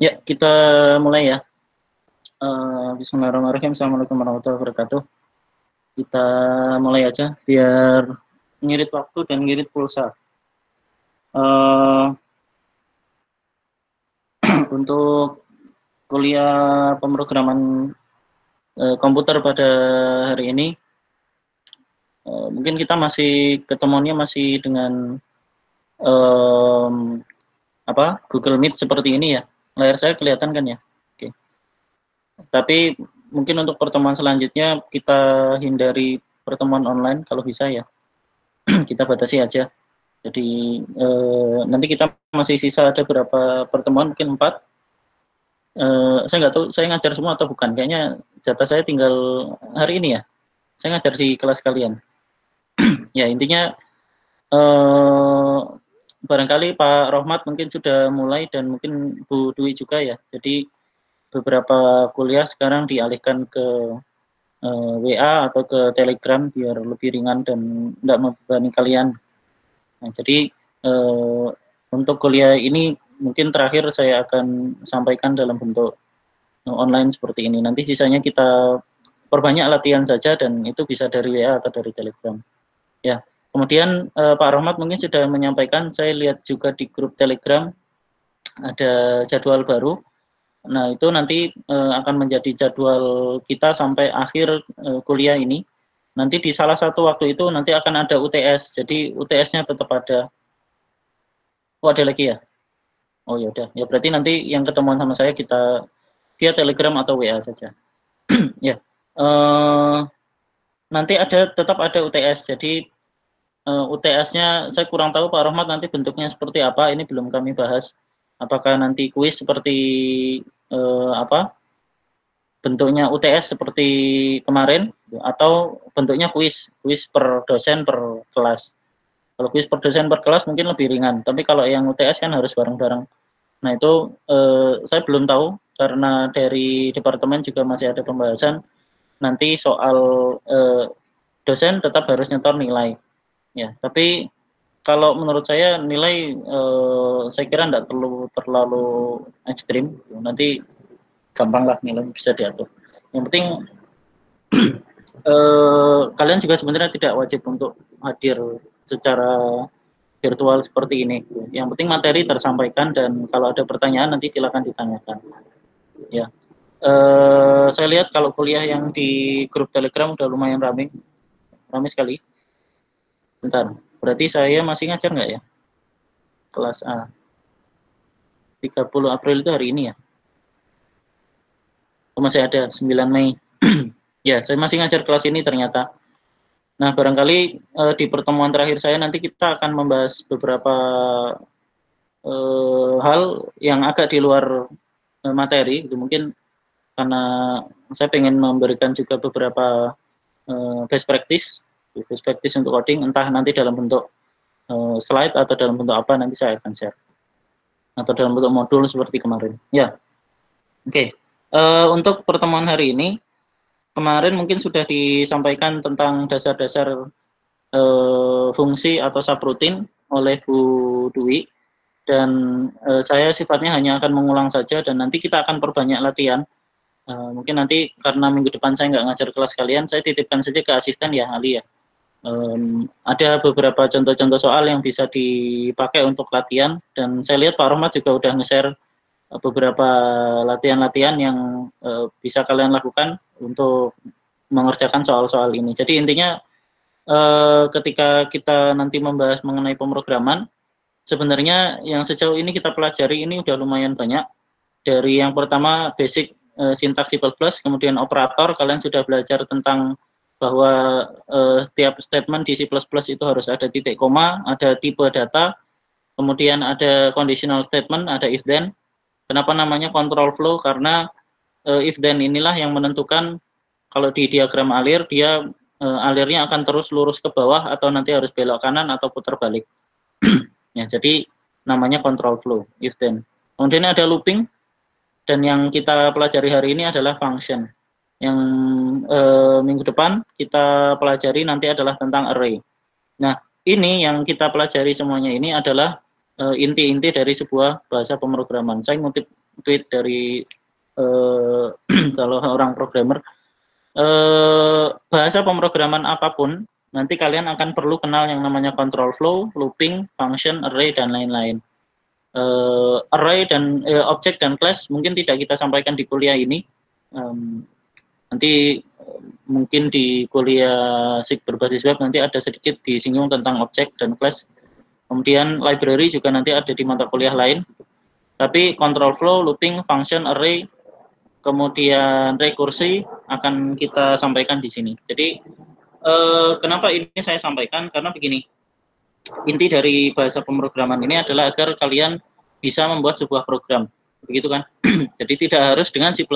Ya, kita mulai ya. Bismillahirrahmanirrahim. Assalamualaikum warahmatullahi wabarakatuh. Kita mulai aja biar ngirit waktu dan ngirit pulsa. Uh, untuk kuliah pemrograman komputer pada hari ini, mungkin kita masih ketemuannya masih dengan Google Meet seperti ini ya. Layar saya kelihatan kan ya? Oke. Tapi mungkin untuk pertemuan selanjutnya kita hindari pertemuan online kalau bisa ya. Kita batasi aja. Jadi nanti kita masih sisa ada beberapa pertemuan, mungkin 4. Saya nggak tahu saya ngajar semua atau bukan. Kayaknya jatah saya tinggal hari ini ya. Saya ngajar di kelas kalian. Ya intinya barangkali Pak Rohmat mungkin sudah mulai dan mungkin Bu Dwi juga ya. Jadi beberapa kuliah sekarang dialihkan ke WA atau ke Telegram biar lebih ringan dan tidak membebani kalian. Nah, jadi untuk kuliah ini mungkin terakhir saya akan sampaikan dalam bentuk online seperti ini. Nanti sisanya kita perbanyak latihan saja dan itu bisa dari WA atau dari Telegram. Ya. Kemudian Pak Rohmat mungkin sudah menyampaikan, saya lihat juga di grup Telegram ada jadwal baru. Nah, itu nanti akan menjadi jadwal kita sampai akhir kuliah ini. Nanti di salah satu waktu itu nanti akan ada UTS. Jadi UTS-nya tetap ada. Oh, ada lagi ya? Oh, ya udah. Ya berarti nanti yang ketemuan sama saya kita via Telegram atau WA saja. Ya. Nanti tetap ada UTS. Jadi UTS-nya saya kurang tahu Pak Rahmat nanti bentuknya seperti apa. Ini belum kami bahas. Apakah nanti kuis seperti bentuknya UTS seperti kemarin atau bentuknya kuis per dosen per kelas. Kalau kuis per dosen per kelas mungkin lebih ringan, tapi kalau yang UTS kan harus bareng-bareng. Nah itu saya belum tahu karena dari departemen juga masih ada pembahasan nanti soal dosen tetap harus nyetor nilai. Ya, tapi kalau menurut saya nilai saya kira tidak terlalu ekstrim. Nanti gampang lah nilai bisa diatur. Yang penting kalian juga sebenarnya tidak wajib untuk hadir secara virtual seperti ini. Yang penting materi tersampaikan dan kalau ada pertanyaan nanti silakan ditanyakan. Ya, saya lihat kalau kuliah yang di grup Telegram udah lumayan ramai sekali. Bentar, berarti saya masih ngajar nggak ya? Kelas A. 30 April itu hari ini ya? Oh, masih ada 9 Mei. Ya, saya masih ngajar kelas ini ternyata. Nah, barangkali di pertemuan terakhir saya nanti kita akan membahas beberapa hal yang agak di luar materi. Itu mungkin karena saya ingin memberikan juga beberapa best practice untuk coding, entah nanti dalam bentuk slide atau dalam bentuk apa nanti saya akan share. Atau dalam bentuk modul seperti kemarin. Ya, oke. Untuk pertemuan hari ini, kemarin mungkin sudah disampaikan tentang dasar-dasar fungsi atau subroutine oleh Bu Dwi, dan saya sifatnya hanya akan mengulang saja dan nanti kita akan perbanyak latihan. Mungkin nanti karena minggu depan saya nggak ngajar kelas kalian, saya titipkan saja ke asisten ya, Ali ya. Ada beberapa contoh-contoh soal yang bisa dipakai untuk latihan, dan saya lihat Pak Rohmat juga udah nge-share beberapa latihan-latihan yang bisa kalian lakukan untuk mengerjakan soal-soal ini. Jadi intinya ketika kita nanti membahas mengenai pemrograman, sebenarnya yang sejauh ini kita pelajari ini udah lumayan banyak. Dari yang pertama basic sintaks C++, kemudian operator, kalian sudah belajar tentang bahwa setiap statement di C++ itu harus ada titik koma, ada tipe data, kemudian ada conditional statement, ada if then. Kenapa namanya control flow? Karena if then inilah yang menentukan kalau di diagram alir dia alirnya akan terus lurus ke bawah atau nanti harus belok kanan atau putar balik. Ya, jadi namanya control flow if then. Kemudian ada looping, dan yang kita pelajari hari ini adalah function. Yang minggu depan kita pelajari nanti adalah tentang array. Nah, ini yang kita pelajari semuanya ini adalah inti-inti dari sebuah bahasa pemrograman. Saya ngutip tweet dari salah orang programmer, bahasa pemrograman apapun nanti kalian akan perlu kenal yang namanya control flow, looping, function, array, dan lain-lain. Array dan object dan class mungkin tidak kita sampaikan di kuliah ini. Nanti mungkin di kuliah SIG berbasis web nanti ada sedikit disinggung tentang object dan class. Kemudian library juga nanti ada di mata kuliah lain. Tapi control flow, looping, function, array, kemudian rekursi akan kita sampaikan di sini. Jadi kenapa ini saya sampaikan? Karena begini, inti dari bahasa pemrograman ini adalah agar kalian bisa membuat sebuah program, begitu kan? Jadi tidak harus dengan C++.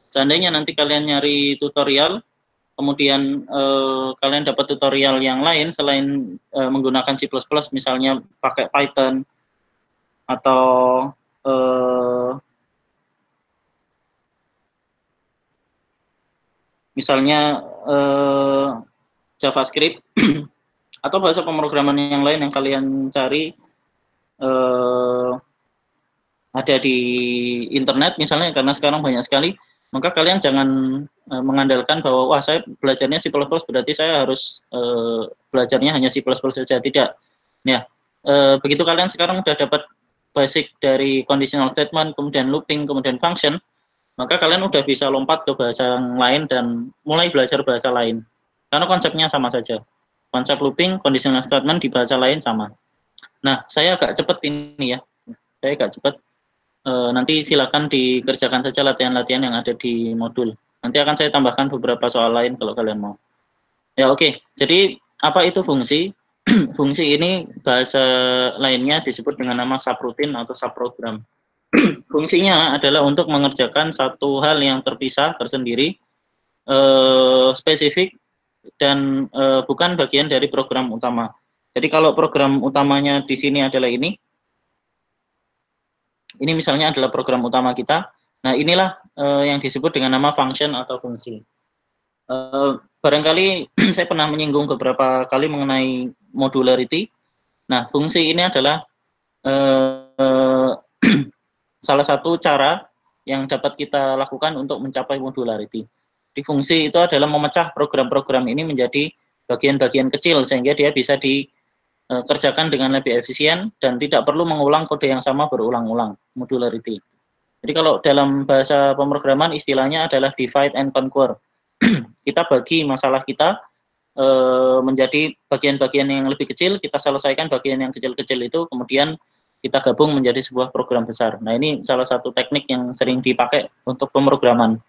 Seandainya nanti kalian nyari tutorial, kemudian kalian dapat tutorial yang lain selain menggunakan C++, misalnya pakai Python atau misalnya JavaScript atau bahasa pemrograman yang lain yang kalian cari ada di internet misalnya, karena sekarang banyak sekali, maka kalian jangan mengandalkan bahwa wah saya belajarnya C++ berarti saya harus belajarnya hanya C++ saja. Tidak. Ya, begitu kalian sekarang sudah dapat basic dari conditional statement, kemudian looping, kemudian function, maka kalian udah bisa lompat ke bahasa yang lain dan mulai belajar bahasa lain. Karena konsepnya sama saja. Konsep looping, conditional statement di bahasa lain sama. Nah, saya agak cepat ini ya. Saya agak cepat. Nanti silakan dikerjakan saja latihan-latihan yang ada di modul. Nanti akan saya tambahkan beberapa soal lain kalau kalian mau. Ya oke. Jadi apa itu fungsi? Fungsi ini bahasa lainnya disebut dengan nama subroutine atau subprogram. Fungsinya adalah untuk mengerjakan satu hal yang terpisah, tersendiri, spesifik, dan bukan bagian dari program utama. Jadi kalau program utamanya di sini adalah ini misalnya adalah program utama kita. Nah inilah yang disebut dengan nama function atau fungsi. Barangkali saya pernah menyinggung beberapa kali mengenai modularity. Nah fungsi ini adalah salah satu cara yang dapat kita lakukan untuk mencapai modularity. Di fungsi itu adalah memecah program-program ini menjadi bagian-bagian kecil sehingga dia bisa dikerjakan dengan lebih efisien dan tidak perlu mengulang kode yang sama berulang-ulang, modularity. Jadi kalau dalam bahasa pemrograman istilahnya adalah divide and conquer. Kita bagi masalah kita menjadi bagian-bagian yang lebih kecil, kita selesaikan bagian yang kecil-kecil itu, kemudian kita gabung menjadi sebuah program besar. Nah ini salah satu teknik yang sering dipakai untuk pemrograman.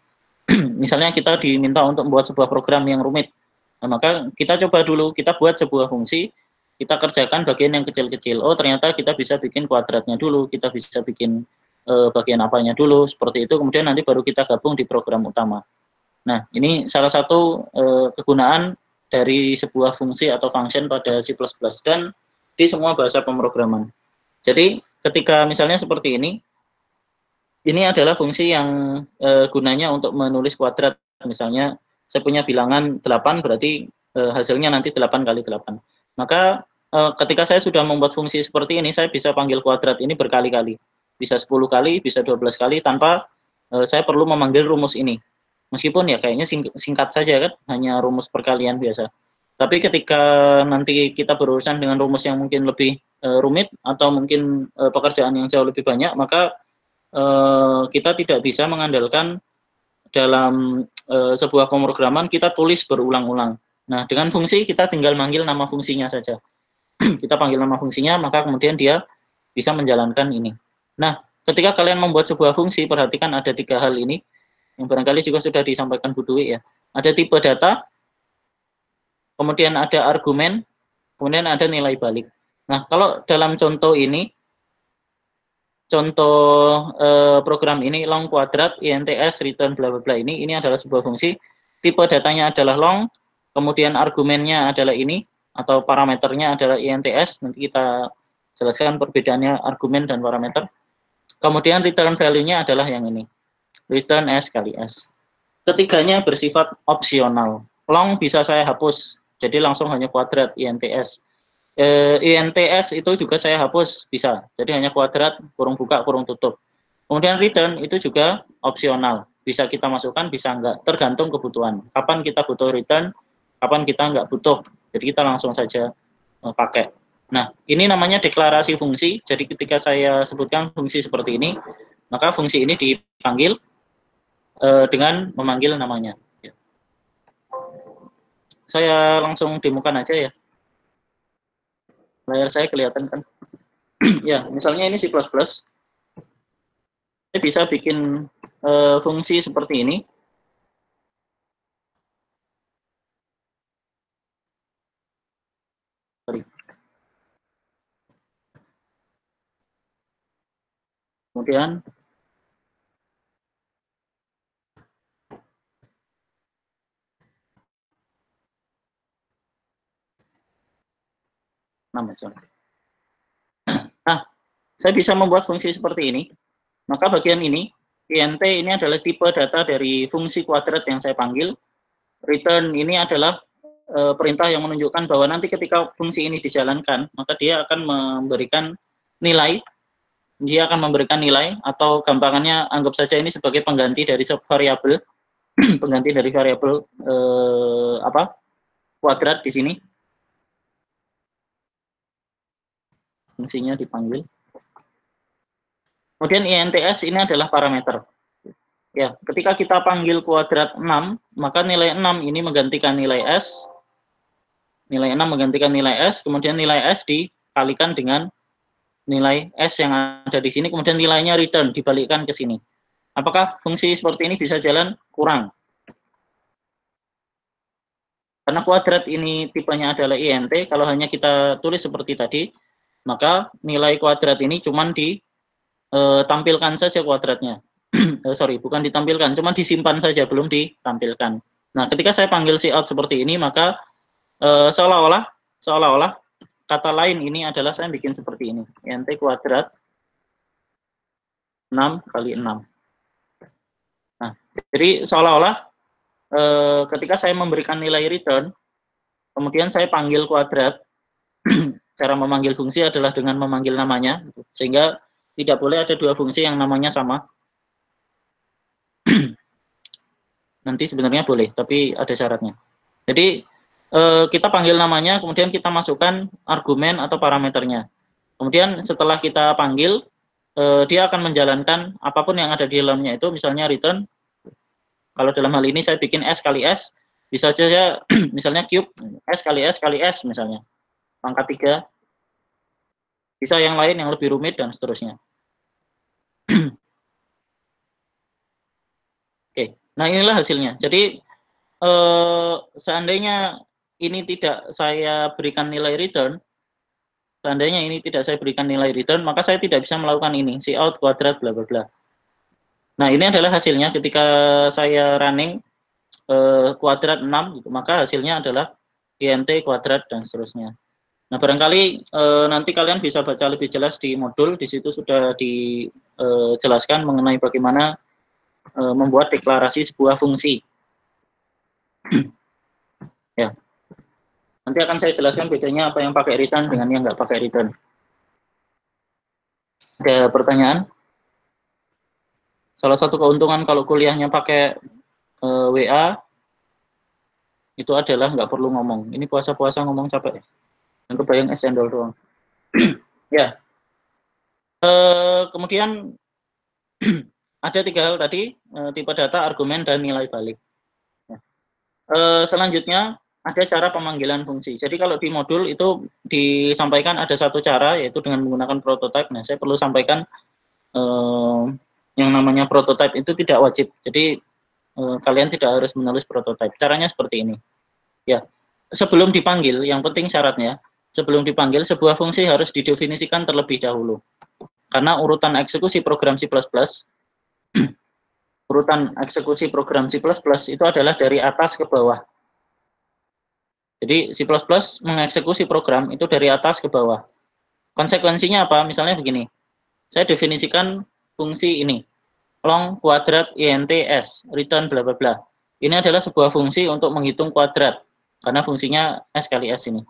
Misalnya kita diminta untuk membuat sebuah program yang rumit, nah, maka kita coba dulu, kita buat sebuah fungsi, kita kerjakan bagian yang kecil-kecil. Oh ternyata kita bisa bikin kuadratnya dulu, kita bisa bikin bagian apanya dulu, seperti itu, kemudian nanti baru kita gabung di program utama. Nah ini salah satu kegunaan dari sebuah fungsi atau function pada C++ dan di semua bahasa pemrograman. Jadi ketika misalnya seperti ini adalah fungsi yang gunanya untuk menulis kuadrat. Misalnya saya punya bilangan 8 berarti hasilnya nanti 8 kali 8. Maka ketika saya sudah membuat fungsi seperti ini, saya bisa panggil kuadrat ini berkali-kali. Bisa 10 kali, bisa 12 kali tanpa saya perlu memanggil rumus ini. Meskipun ya kayaknya singkat saja kan, hanya rumus perkalian biasa. Tapi ketika nanti kita berurusan dengan rumus yang mungkin lebih rumit atau mungkin pekerjaan yang jauh lebih banyak, maka kita tidak bisa mengandalkan dalam sebuah pemrograman kita tulis berulang-ulang. Nah, dengan fungsi kita tinggal manggil nama fungsinya saja. Kita panggil nama fungsinya, maka kemudian dia bisa menjalankan ini. Nah, ketika kalian membuat sebuah fungsi, perhatikan ada 3 hal ini, yang barangkali juga sudah disampaikan Bu Dwi ya. Ada tipe data, kemudian ada argumen, kemudian ada nilai balik. Nah, kalau dalam contoh ini, contoh program ini long kuadrat, ints, return, bla bla bla ini adalah sebuah fungsi, tipe datanya adalah long, kemudian argumennya adalah ini, atau parameternya adalah ints, nanti kita jelaskan perbedaannya argumen dan parameter. Kemudian return value-nya adalah yang ini, return s kali s. Ketiganya bersifat opsional. Long bisa saya hapus, jadi langsung hanya kuadrat ints. INTS itu juga saya hapus, bisa. Jadi hanya kuadrat, kurung buka, kurung tutup. Kemudian return itu juga opsional, bisa kita masukkan, bisa enggak, tergantung kebutuhan. Kapan kita butuh return, kapan kita enggak butuh. Jadi kita langsung saja pakai. Nah, ini namanya deklarasi fungsi. Jadi ketika saya sebutkan fungsi seperti ini, maka fungsi ini dipanggil dengan memanggil namanya. Saya langsung demokan aja ya. Layar saya kelihatan kan? Ya, misalnya ini C++. Saya bisa bikin fungsi seperti ini. Kemudian misalnya. Nah, saya bisa membuat fungsi seperti ini. Maka bagian ini, int ini adalah tipe data dari fungsi kuadrat yang saya panggil. Return ini adalah perintah yang menunjukkan bahwa nanti ketika fungsi ini dijalankan, maka dia akan memberikan nilai. Dia akan memberikan nilai, atau gampangannya anggap saja ini sebagai pengganti dari variabel, pengganti dari variabel kuadrat di sini. Fungsinya dipanggil. Kemudian ints ini adalah parameter. Ya, ketika kita panggil kuadrat 6, maka nilai 6 ini menggantikan nilai S. Nilai 6 menggantikan nilai S, kemudian nilai S dikalikan dengan nilai S yang ada di sini, kemudian nilainya return dibalikkan ke sini. Apakah fungsi seperti ini bisa jalan? Kurang. Karena kuadrat ini tipenya adalah int, kalau hanya kita tulis seperti tadi, maka nilai kuadrat ini cuma ditampilkan saja kuadratnya. Sorry, bukan ditampilkan, cuma disimpan saja, belum ditampilkan. Nah, ketika saya panggil cout seperti ini, maka seolah-olah kata lain ini adalah saya bikin seperti ini, int kuadrat 6 kali 6. Nah, jadi seolah-olah ketika saya memberikan nilai return, kemudian saya panggil kuadrat, cara memanggil fungsi adalah dengan memanggil namanya, sehingga tidak boleh ada dua fungsi yang namanya sama. Nanti sebenarnya boleh, tapi ada syaratnya. Jadi kita panggil namanya, kemudian kita masukkan argumen atau parameternya. Kemudian setelah kita panggil, dia akan menjalankan apapun yang ada di dalamnya itu, misalnya return. Kalau dalam hal ini saya bikin S kali S, bisa saja misalnya cube, S kali S kali S misalnya, pangkat 3. Bisa yang lain yang lebih rumit dan seterusnya. Oke, nah inilah hasilnya. Jadi seandainya ini tidak saya berikan nilai return, maka saya tidak bisa melakukan ini, cout kuadrat bla bla bla. Nah, ini adalah hasilnya ketika saya running kuadrat 6 gitu, maka hasilnya adalah int kuadrat dan seterusnya. Nah, barangkali nanti kalian bisa baca lebih jelas di modul, di situ sudah dijelaskan mengenai bagaimana membuat deklarasi sebuah fungsi. Ya. Nanti akan saya jelaskan bedanya apa yang pakai return dengan yang nggak pakai return. Ada pertanyaan? Salah satu keuntungan kalau kuliahnya pakai WA itu adalah nggak perlu ngomong. Ini puasa-puasa ngomong capek. Yang kebayang es cendol doang. Ya. Kemudian ada 3 hal tadi, tipe data, argumen, dan nilai balik. Selanjutnya ada cara pemanggilan fungsi. Jadi kalau di modul itu disampaikan ada satu cara, yaitu dengan menggunakan prototype. Nah, saya perlu sampaikan yang namanya prototype itu tidak wajib. Jadi kalian tidak harus menulis prototype. Caranya seperti ini. Ya, sebelum dipanggil, yang penting syaratnya, sebelum dipanggil sebuah fungsi harus didefinisikan terlebih dahulu. Karena urutan eksekusi program C++, urutan eksekusi program C++ itu adalah dari atas ke bawah. Jadi C++ mengeksekusi program itu dari atas ke bawah. Konsekuensinya apa? Misalnya begini, saya definisikan fungsi ini, long kuadrat int s, return bla bla bla. Ini adalah sebuah fungsi untuk menghitung kuadrat, karena fungsinya s kali s ini.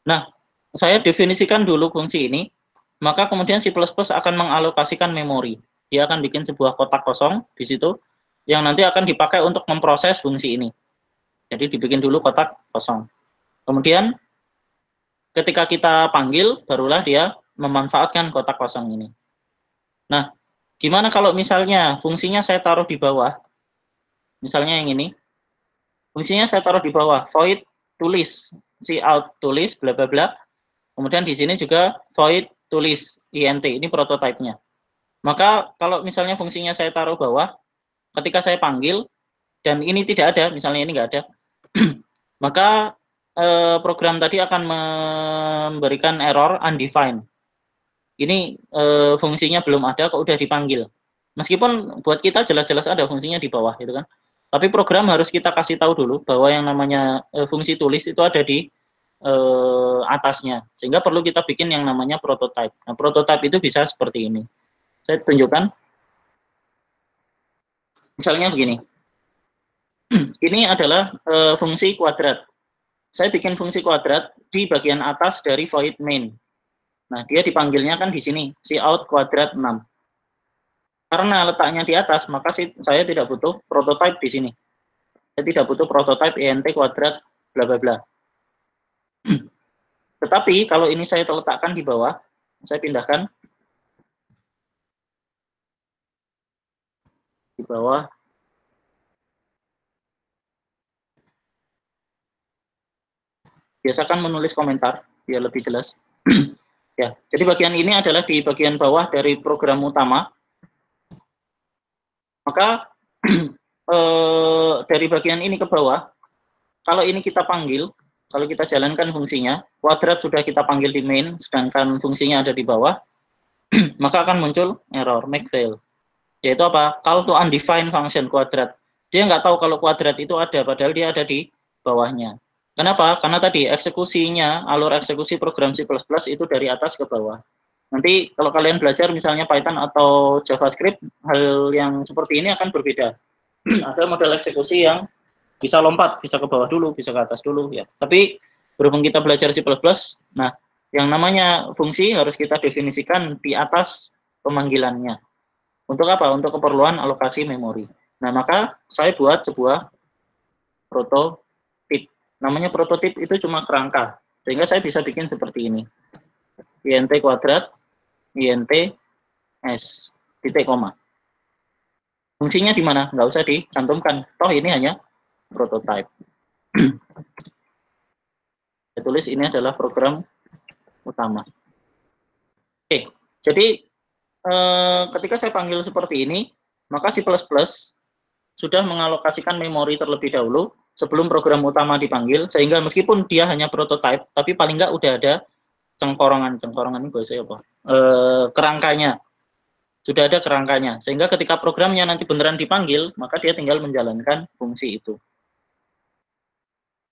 Nah, saya definisikan dulu fungsi ini, maka kemudian C++ akan mengalokasikan memori. dia akan bikin sebuah kotak kosong di situ yang nanti akan dipakai untuk memproses fungsi ini. Jadi dibikin dulu kotak kosong. Kemudian ketika kita panggil, barulah dia memanfaatkan kotak kosong ini. Nah, gimana kalau misalnya fungsinya saya taruh di bawah? Misalnya yang ini, fungsinya saya taruh di bawah, void tulis, cout tulis, bla bla bla. Kemudian di sini juga void tulis, int, ini prototipenya. Maka kalau misalnya fungsinya saya taruh bawah, ketika saya panggil, dan ini tidak ada, misalnya ini nggak ada, maka program tadi akan memberikan error undefined. Ini fungsinya belum ada, kok udah dipanggil. Meskipun buat kita jelas-jelas ada fungsinya di bawah, gitu kan. Tapi program harus kita kasih tahu dulu bahwa yang namanya fungsi tulis itu ada di atasnya. Sehingga perlu kita bikin yang namanya prototype. Nah, prototype itu bisa seperti ini. Saya tunjukkan. Misalnya begini. Ini adalah fungsi kuadrat. Saya bikin fungsi kuadrat di bagian atas dari void main. Nah, dia dipanggilnya kan di sini, cout kuadrat 6. Karena letaknya di atas, maka saya tidak butuh prototype di sini. Saya tidak butuh prototype int kuadrat bla bla bla. Tetapi kalau ini saya letakkan di bawah, saya pindahkan di bawah. Biasakan menulis komentar biar lebih jelas. Ya, jadi bagian ini adalah di bagian bawah dari program utama. Maka dari bagian ini ke bawah, kalau ini kita panggil, kalau kita jalankan fungsinya, kuadrat sudah kita panggil di main, sedangkan fungsinya ada di bawah, maka akan muncul error, make fail. Yaitu apa? Call to undefined function kuadrat. Dia nggak tahu kalau kuadrat itu ada, padahal dia ada di bawahnya. Kenapa? Karena tadi eksekusinya, alur eksekusi program C++ itu dari atas ke bawah. Nanti kalau kalian belajar misalnya Python atau JavaScript, hal yang seperti ini akan berbeda. Ada model eksekusi yang bisa lompat, bisa ke bawah dulu, bisa ke atas dulu ya. Tapi berhubung kita belajar C++, nah yang namanya fungsi harus kita definisikan di atas pemanggilannya. Untuk apa? Untuk keperluan alokasi memori. Nah, maka saya buat sebuah prototip. Namanya prototip itu cuma kerangka. Sehingga saya bisa bikin seperti ini. int kuadrat, int s, titik koma. Fungsinya di mana? Nggak usah dicantumkan. Toh ini hanya prototype. Saya tulis ini adalah program utama. Oke, jadi ketika saya panggil seperti ini, maka C++ sudah mengalokasikan memori terlebih dahulu sebelum program utama dipanggil, sehingga meskipun dia hanya prototype, tapi paling nggak udah ada cengkorongan ini bahasa apa? Kerangkanya. Sudah ada kerangkanya, sehingga ketika programnya nanti beneran dipanggil, maka dia tinggal menjalankan fungsi itu.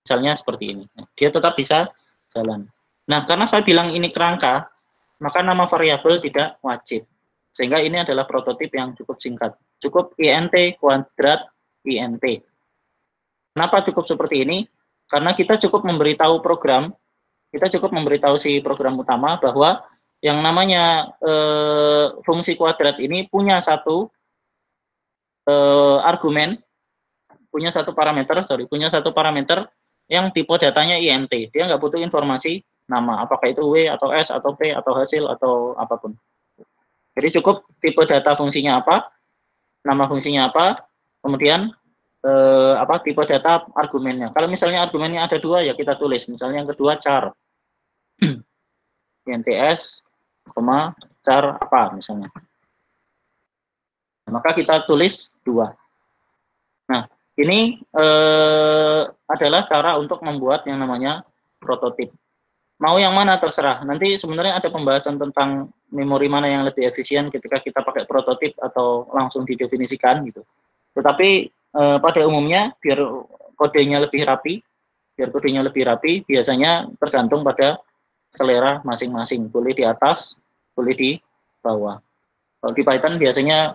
Misalnya seperti ini. Dia tetap bisa jalan. Nah, karena saya bilang ini kerangka, maka nama variabel tidak wajib. Sehingga ini adalah prototip yang cukup singkat. Cukup int kuadrat int. Kenapa cukup seperti ini? Karena kita cukup memberitahu program, kita cukup memberitahu si program utama bahwa yang namanya fungsi kuadrat ini punya satu argumen, punya satu parameter yang tipe datanya int. Dia nggak butuh informasi nama, apakah itu w atau s atau p atau hasil atau apapun. Jadi cukup tipe data fungsinya apa, nama fungsinya apa, kemudian tipe data argumennya. Kalau misalnya argumennya ada dua, ya kita tulis. Misalnya yang kedua char, ints, char apa misalnya. Maka kita tulis 2. Nah, ini adalah cara untuk membuat yang namanya prototip. Mau yang mana terserah. Nanti sebenarnya ada pembahasan tentang memori mana yang lebih efisien ketika kita pakai prototip atau langsung didefinisikan gitu. Tetapi pada umumnya biar kodenya lebih rapi, biasanya tergantung pada selera masing-masing. Boleh di atas, boleh di bawah. Kalau di Python biasanya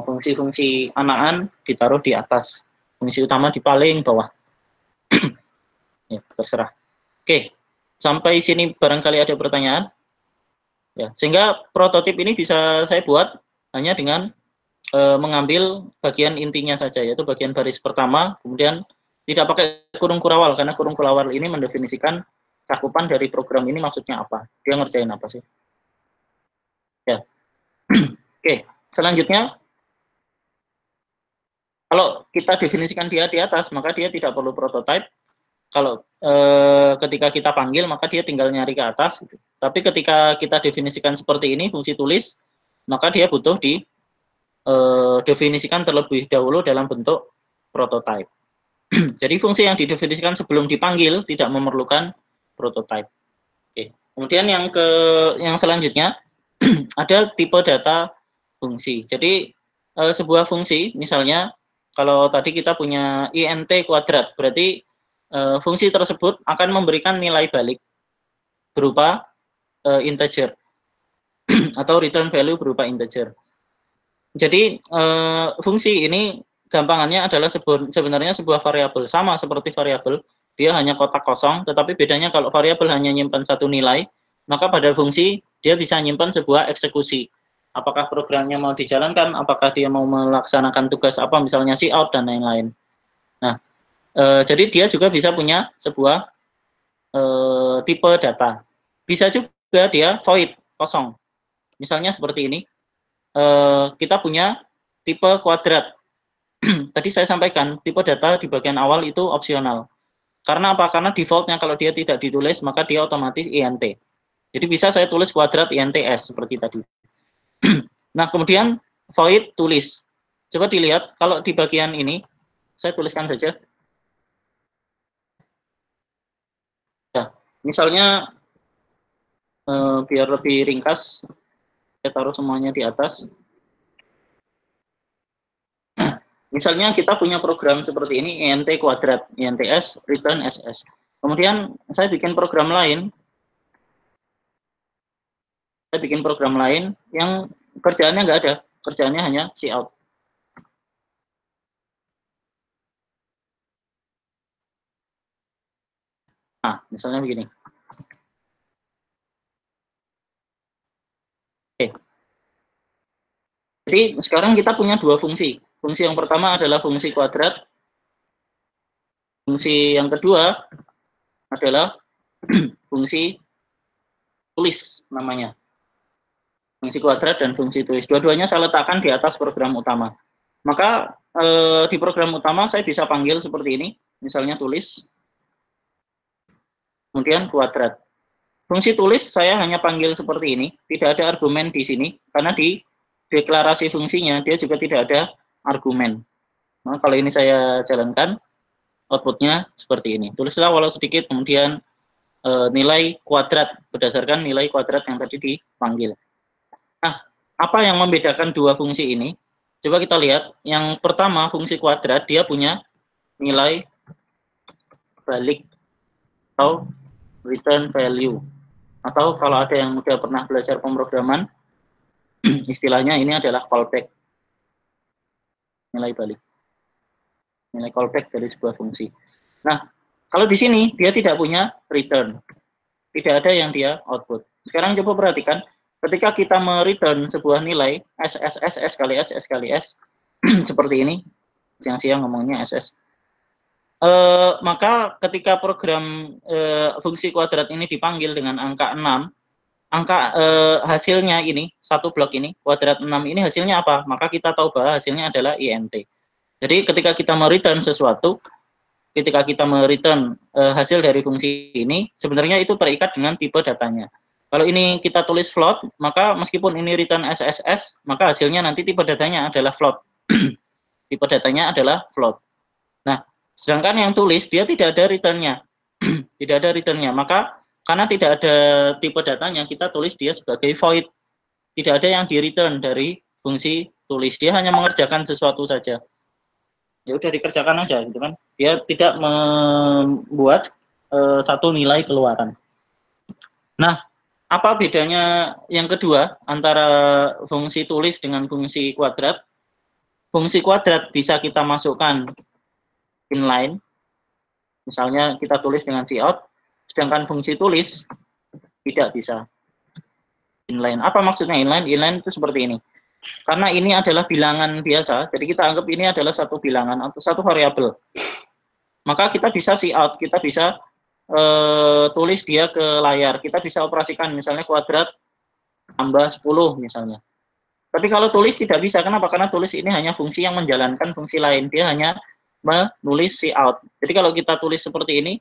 fungsi-fungsi anakan ditaruh di atas, fungsi utama di paling bawah. Ya, terserah. Oke. Sampai sini barangkali ada pertanyaan. Ya, sehingga prototip ini bisa saya buat hanya dengan mengambil bagian intinya saja, yaitu bagian baris pertama, kemudian tidak pakai kurung kurawal, karena kurung kurawal ini mendefinisikan cakupan dari program ini maksudnya apa, dia ngerjain apa sih. Ya. Oke, selanjutnya, kalau kita definisikan dia di atas, maka dia tidak perlu prototype. Kalau ketika kita panggil, maka dia tinggal nyari ke atas. Gitu. Tapi ketika kita definisikan seperti ini, fungsi tulis, maka dia butuh definisikan terlebih dahulu dalam bentuk prototype. Jadi fungsi yang didefinisikan sebelum dipanggil tidak memerlukan prototype. Oke. Kemudian yang selanjutnya ada tipe data fungsi. Jadi sebuah fungsi, misalnya kalau tadi kita punya int kuadrat, berarti fungsi tersebut akan memberikan nilai balik berupa integer atau return value berupa integer. Jadi fungsi ini gampangannya adalah sebenarnya sebuah variabel, sama seperti variabel, dia hanya kotak kosong, tetapi bedanya kalau variabel hanya nyimpan satu nilai, maka pada fungsi dia bisa nyimpan sebuah eksekusi. Apakah programnya mau dijalankan, apakah dia mau melaksanakan tugas apa, misalnya cout dan lain-lain. Nah, jadi dia juga bisa punya sebuah tipe data. Bisa juga dia void, kosong. Misalnya seperti ini, kita punya tipe kuadrat. Tadi saya sampaikan, tipe data di bagian awal itu opsional. Karena apa? Karena defaultnya kalau dia tidak ditulis, maka dia otomatis int. Jadi bisa saya tulis kuadrat ints, seperti tadi. Nah, kemudian void tulis. Coba dilihat, kalau di bagian ini, saya tuliskan saja. Ya, misalnya, biar lebih ringkas, saya taruh semuanya di atas. Misalnya kita punya program seperti ini, int kuadrat, ints, return ss. Kemudian saya bikin program lain, yang kerjaannya nggak ada, kerjaannya hanya cout. Nah, misalnya begini. Oke. Jadi sekarang kita punya dua fungsi. Fungsi yang pertama adalah fungsi kuadrat. Fungsi yang kedua adalah fungsi tulis namanya. Fungsi kuadrat dan fungsi tulis. Dua-duanya saya letakkan di atas program utama. Maka di program utama saya bisa panggil seperti ini, misalnya tulis, kemudian kuadrat. Fungsi tulis saya hanya panggil seperti ini, tidak ada argumen di sini, karena di deklarasi fungsinya dia juga tidak ada argumen. Nah, kalau ini saya jalankan, outputnya seperti ini. Tulislah walau sedikit, kemudian nilai kuadrat, berdasarkan nilai kuadrat yang tadi dipanggil. Nah, apa yang membedakan dua fungsi ini? Coba kita lihat, yang pertama fungsi kuadrat, dia punya nilai balik atau return value. Atau kalau ada yang sudah pernah belajar pemrograman, istilahnya ini adalah callback, nilai balik, nilai callback dari sebuah fungsi. Nah, kalau di sini dia tidak punya return, tidak ada yang dia output. Sekarang coba perhatikan, ketika kita mereturn sebuah nilai S kali S kali S seperti ini, siang-siang ngomongnya SS. Maka ketika program fungsi kuadrat ini dipanggil dengan angka 6, angka hasilnya ini, satu blok ini, kuadrat 6 ini hasilnya apa? Maka kita tahu bahwa hasilnya adalah int. Jadi ketika kita mereturn sesuatu, ketika kita mereturn hasil dari fungsi ini, sebenarnya itu terikat dengan tipe datanya. Kalau ini kita tulis float, maka meskipun ini return SSS, maka hasilnya nanti tipe datanya adalah float. Tipe datanya adalah float. Nah, sedangkan yang tulis, dia tidak ada return-nya. Tidak ada return-nya. Maka karena tidak ada tipe datanya, kita tulis dia sebagai void. Tidak ada yang di-return dari fungsi tulis. Dia hanya mengerjakan sesuatu saja. Ya udah dikerjakan aja gitu kan. Dia tidak membuat satu nilai keluaran. Nah, apa bedanya yang kedua antara fungsi tulis dengan fungsi kuadrat? Fungsi kuadrat bisa kita masukkan inline. Misalnya kita tulis dengan cout, sedangkan fungsi tulis tidak bisa inline. Apa maksudnya inline? Inline itu seperti ini. karena ini adalah bilangan biasa, jadi kita anggap ini adalah satu bilangan atau satu variabel. Maka kita bisa see out, kita bisa tulis dia ke layar, kita bisa operasikan misalnya kuadrat tambah 10 misalnya. Tapi kalau tulis tidak bisa, kenapa? Karena tulis ini hanya fungsi yang menjalankan fungsi lain, dia hanya menulis see out. Jadi kalau kita tulis seperti ini,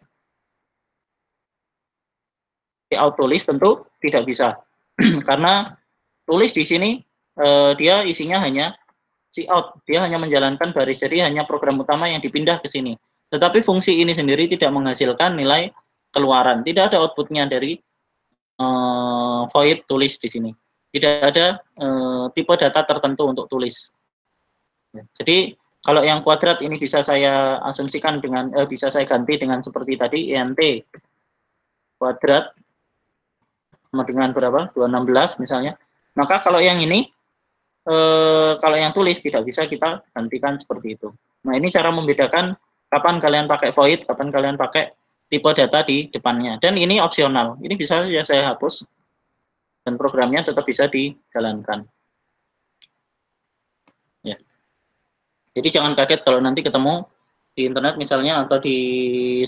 see out tulis tentu tidak bisa, karena tulis di sini dia isinya hanya see out, dia hanya menjalankan baris, jadi hanya program utama yang dipindah ke sini. Tetapi fungsi ini sendiri tidak menghasilkan nilai keluaran, tidak ada outputnya dari void tulis di sini. Tidak ada tipe data tertentu untuk tulis. Jadi kalau yang kuadrat ini bisa saya asumsikan dengan bisa saya ganti dengan seperti tadi int kuadrat sama dengan berapa? 216 misalnya. Maka kalau yang ini kalau yang tulis tidak bisa kita gantikan seperti itu. Nah, ini cara membedakan kapan kalian pakai void, kapan kalian pakai tipe data di depannya. Dan ini opsional. Ini bisa saja saya hapus dan programnya tetap bisa dijalankan. Ya. Jadi jangan kaget kalau nanti ketemu di internet misalnya atau di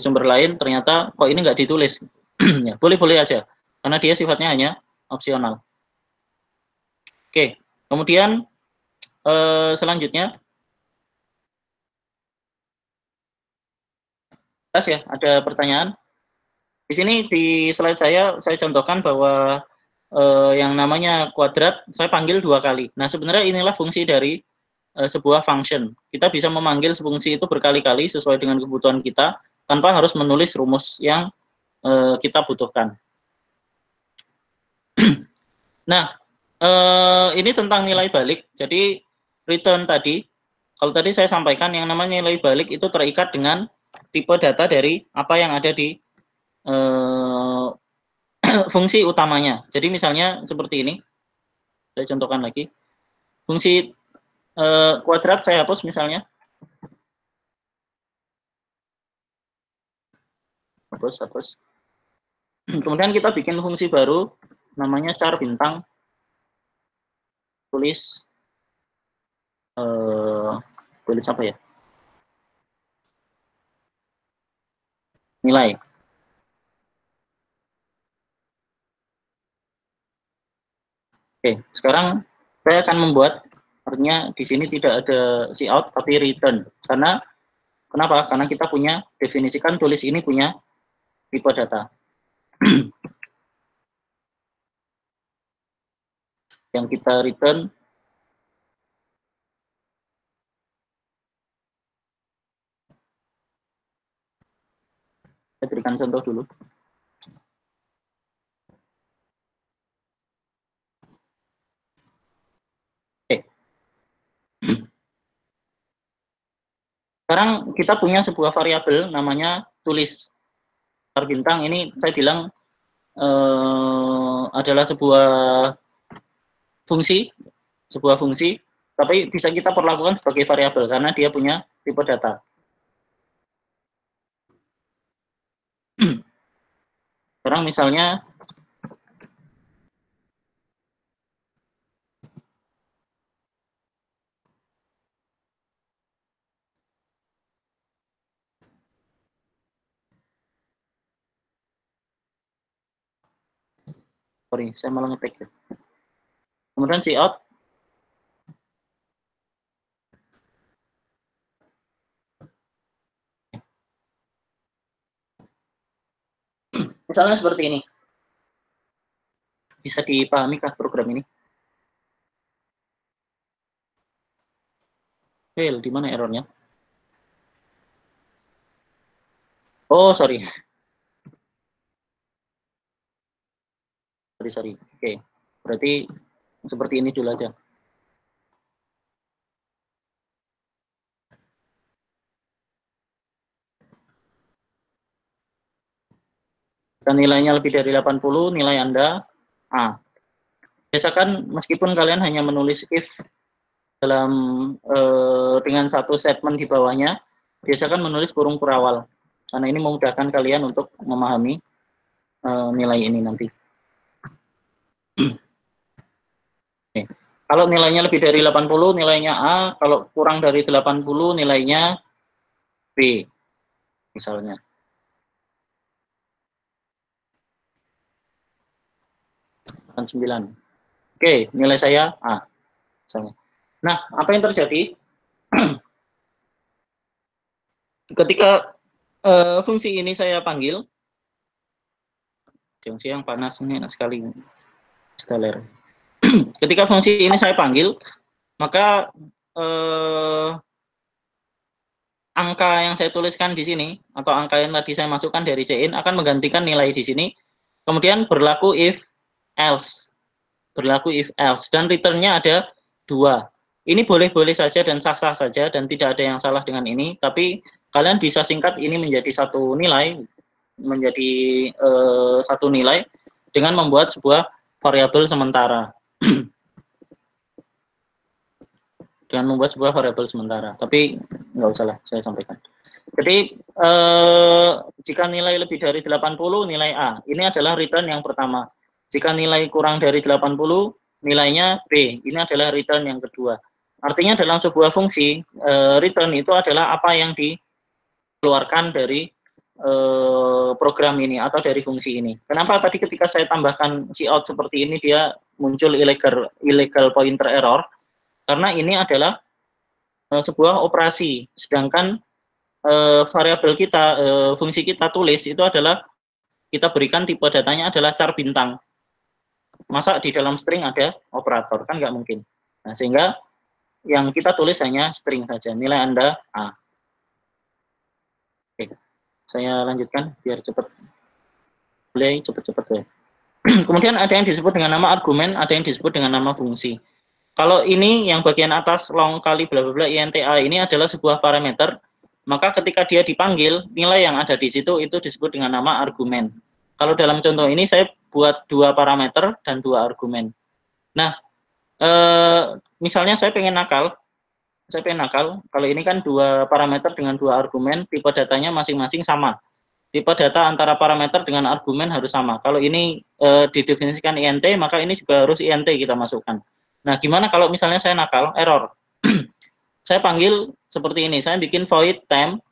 sumber lain ternyata kok ini nggak ditulis. Ya, boleh-boleh aja karena dia sifatnya hanya opsional. Oke, kemudian selanjutnya ya ada pertanyaan. Di sini di slide saya contohkan bahwa yang namanya kuadrat saya panggil 2 kali. Nah, sebenarnya inilah fungsi dari sebuah function. Kita bisa memanggil fungsi itu berkali-kali sesuai dengan kebutuhan kita tanpa harus menulis rumus yang kita butuhkan. Nah, ini tentang nilai balik. Jadi return tadi, kalau tadi saya sampaikan yang namanya nilai balik itu terikat dengan tipe data dari apa yang ada di fungsi utamanya. Jadi misalnya seperti ini, saya contohkan lagi. Fungsi kuadrat saya hapus misalnya. Hapus. Kemudian kita bikin fungsi baru, namanya char bintang, tulis apa ya? Nilai. Oke, sekarang saya akan membuat, artinya di sini tidak ada cout tapi return. Karena kenapa? Karena kita punya definisikan tulis ini punya tipe data. Yang kita return saya berikan contoh dulu. Oke. Sekarang kita punya sebuah variabel namanya tulis. Bintang ini saya bilang adalah sebuah fungsi, tapi bisa kita perlakukan sebagai variabel karena dia punya tipe data. Sekarang misalnya sorry, saya malah ngetik. Kemudian cout misalnya seperti ini. Bisa dipahami kah program ini? Fail, di mana errornya? Oh, sorry. Sorry. Oke. Berarti seperti ini dulu aja. Dan nilainya lebih dari 80, nilai Anda A. Biasakan meskipun kalian hanya menulis if dalam dengan satu statement di bawahnya, biasakan menulis kurung kurawal. Karena ini memudahkan kalian untuk memahami nilai ini nanti. Oke. Kalau nilainya lebih dari 80 nilainya A, kalau kurang dari 80 nilainya B misalnya. Kan 9. Oke, nilai saya A misalnya. Nah, apa yang terjadi ketika fungsi ini saya panggil, fungsi yang panas ini enak sekali, steller. Ketika fungsi ini saya panggil, maka angka yang saya tuliskan di sini atau angka yang tadi saya masukkan dari cin akan menggantikan nilai di sini. Kemudian berlaku if else, dan returnnya ada 2. Ini boleh-boleh saja dan sah-sah saja dan tidak ada yang salah dengan ini, tapi kalian bisa singkat ini menjadi satu nilai, dengan membuat sebuah variabel sementara. Tapi nggak usah lah, saya sampaikan. Jadi jika nilai lebih dari 80 nilai A. Ini adalah return yang pertama. Jika nilai kurang dari 80 nilainya B. Ini adalah return yang kedua. Artinya dalam sebuah fungsi return itu adalah apa yang dikeluarkan dari program ini atau dari fungsi ini. Kenapa tadi ketika saya tambahkan cout seperti ini dia muncul illegal pointer error? Karena ini adalah sebuah operasi, sedangkan variabel kita, fungsi kita tulis itu adalah kita berikan tipe datanya adalah char bintang. Masa di dalam string ada operator? Kan nggak mungkin. Nah, sehingga yang kita tulis hanya string saja. Nilai Anda A. Oke, saya lanjutkan biar cepat. Play cepat-cepat ya. Kemudian ada yang disebut dengan nama argumen, ada yang disebut dengan nama fungsi. Kalau ini yang bagian atas long kali bla bla bla inta ini adalah sebuah parameter, maka ketika dia dipanggil, nilai yang ada di situ itu disebut dengan nama argumen. Kalau dalam contoh ini saya buat 2 parameter dan 2 argumen. Nah, misalnya saya pengen nakal, kalau ini kan 2 parameter dengan 2 argumen, tipe datanya masing-masing sama. Tipe data antara parameter dengan argumen harus sama. Kalau ini didefinisikan int, maka ini juga harus int kita masukkan. Nah, gimana kalau misalnya saya nakal, error? Saya panggil seperti ini, saya bikin void temp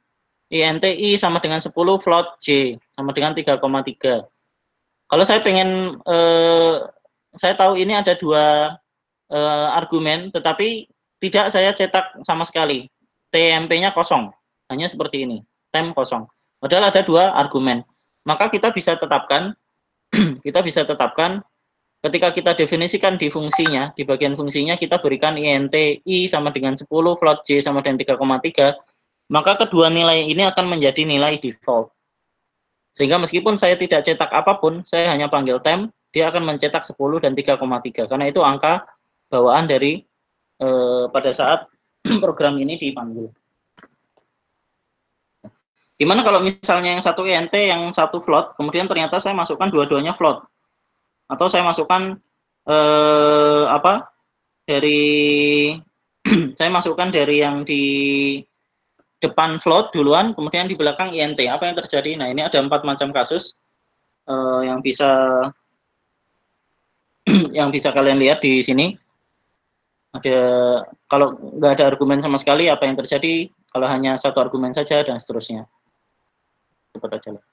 int i sama dengan 10 float j sama dengan 3,3. Kalau saya pengen saya tahu ini ada 2 argumen, tetapi tidak saya cetak sama sekali. TMP-nya kosong, hanya seperti ini, temp kosong. Padahal ada 2 argumen. Maka kita bisa tetapkan, ketika kita definisikan di fungsinya, di bagian fungsinya kita berikan int i sama dengan 10, float j sama dengan 3,3, maka kedua nilai ini akan menjadi nilai default. Sehingga meskipun saya tidak cetak apapun, saya hanya panggil temp, dia akan mencetak 10 dan 3,3, karena itu angka bawaan dari pada saat program ini dipanggil. Gimana kalau misalnya yang satu int, yang satu float, kemudian ternyata saya masukkan dua-duanya float, atau saya masukkan dari saya masukkan dari yang di depan float duluan, kemudian di belakang int. Apa yang terjadi? Nah, ini ada 4 macam kasus yang bisa kalian lihat di sini. Ada, kalau nggak ada argumen sama sekali, apa yang terjadi? Kalau hanya satu argumen saja dan seterusnya. Cepat aja lah.